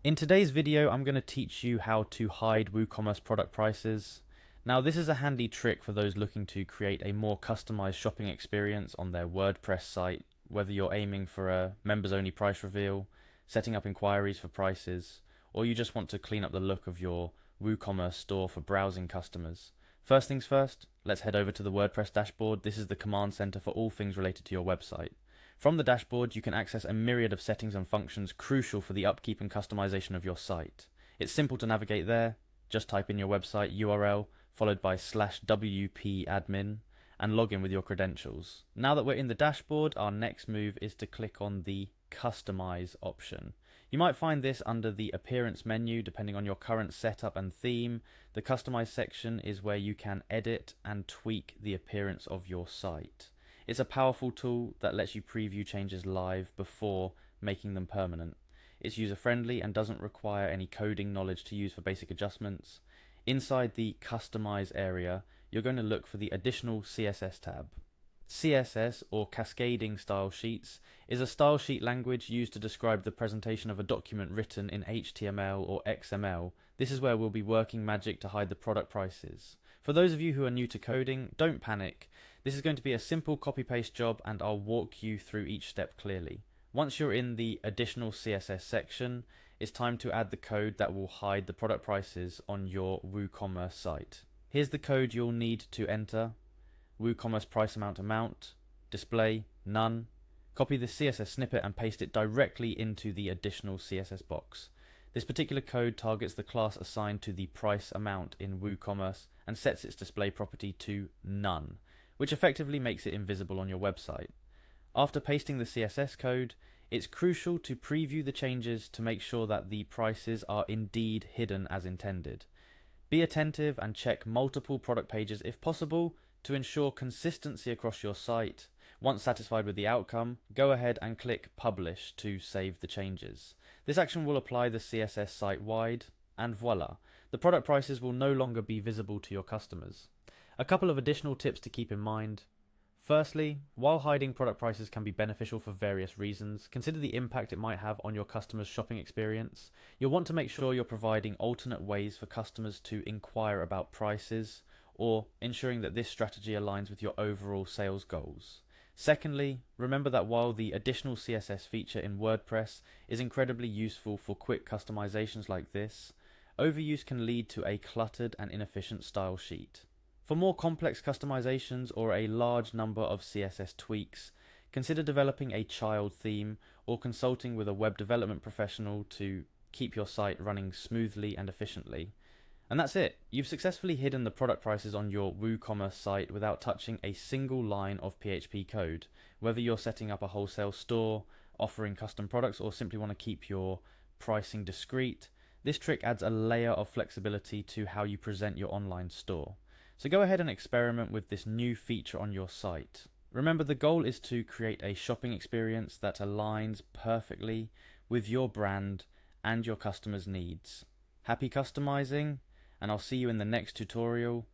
In today's video, I'm going to teach you how to hide WooCommerce product prices. Now, this is a handy trick for those looking to create a more customized shopping experience on their WordPress site, whether you're aiming for a members-only price reveal, setting up inquiries for prices, or you just want to clean up the look of your WooCommerce store for browsing customers. First things first, let's head over to the WordPress dashboard. This is the command center for all things related to your website. From the dashboard, you can access a myriad of settings and functions crucial for the upkeep and customization of your site. It's simple to navigate there. Just type in your website URL followed by /wp-admin and log in with your credentials. Now that we're in the dashboard, our next move is to click on the Customize option. You might find this under the Appearance menu depending on your current setup and theme. The Customize section is where you can edit and tweak the appearance of your site. It's a powerful tool that lets you preview changes live before making them permanent. It's user-friendly and doesn't require any coding knowledge to use for basic adjustments. Inside the Customize area, you're going to look for the additional CSS tab. CSS, or Cascading Style Sheets, is a style sheet language used to describe the presentation of a document written in HTML or XML. This is where we'll be working magic to hide the product prices. For those of you who are new to coding, don't panic. This is going to be a simple copy-paste job and I'll walk you through each step clearly. Once you're in the additional CSS section, it's time to add the code that will hide the product prices on your WooCommerce site. Here's the code you'll need to enter. WooCommerce price amount, display, none. Copy the CSS snippet and paste it directly into the additional CSS box. This particular code targets the class assigned to the price amount in WooCommerce and sets its display property to none, which effectively makes it invisible on your website. After pasting the CSS code, it's crucial to preview the changes to make sure that the prices are indeed hidden as intended. Be attentive and check multiple product pages if possible to ensure consistency across your site. Once satisfied with the outcome, go ahead and click Publish to save the changes. This action will apply the CSS site-wide, and voila, the product prices will no longer be visible to your customers. A couple of additional tips to keep in mind. Firstly, while hiding product prices can be beneficial for various reasons, consider the impact it might have on your customers' shopping experience. You'll want to make sure you're providing alternate ways for customers to inquire about prices, or ensuring that this strategy aligns with your overall sales goals. Secondly, remember that while the additional CSS feature in WordPress is incredibly useful for quick customizations like this, overuse can lead to a cluttered and inefficient style sheet. For more complex customizations or a large number of CSS tweaks, consider developing a child theme or consulting with a web development professional to keep your site running smoothly and efficiently. And that's it. You've successfully hidden the product prices on your WooCommerce site without touching a single line of PHP code. Whether you're setting up a wholesale store, offering custom products, or simply want to keep your pricing discreet, this trick adds a layer of flexibility to how you present your online store. So go ahead and experiment with this new feature on your site. Remember, the goal is to create a shopping experience that aligns perfectly with your brand and your customers' needs. Happy customizing, and I'll see you in the next tutorial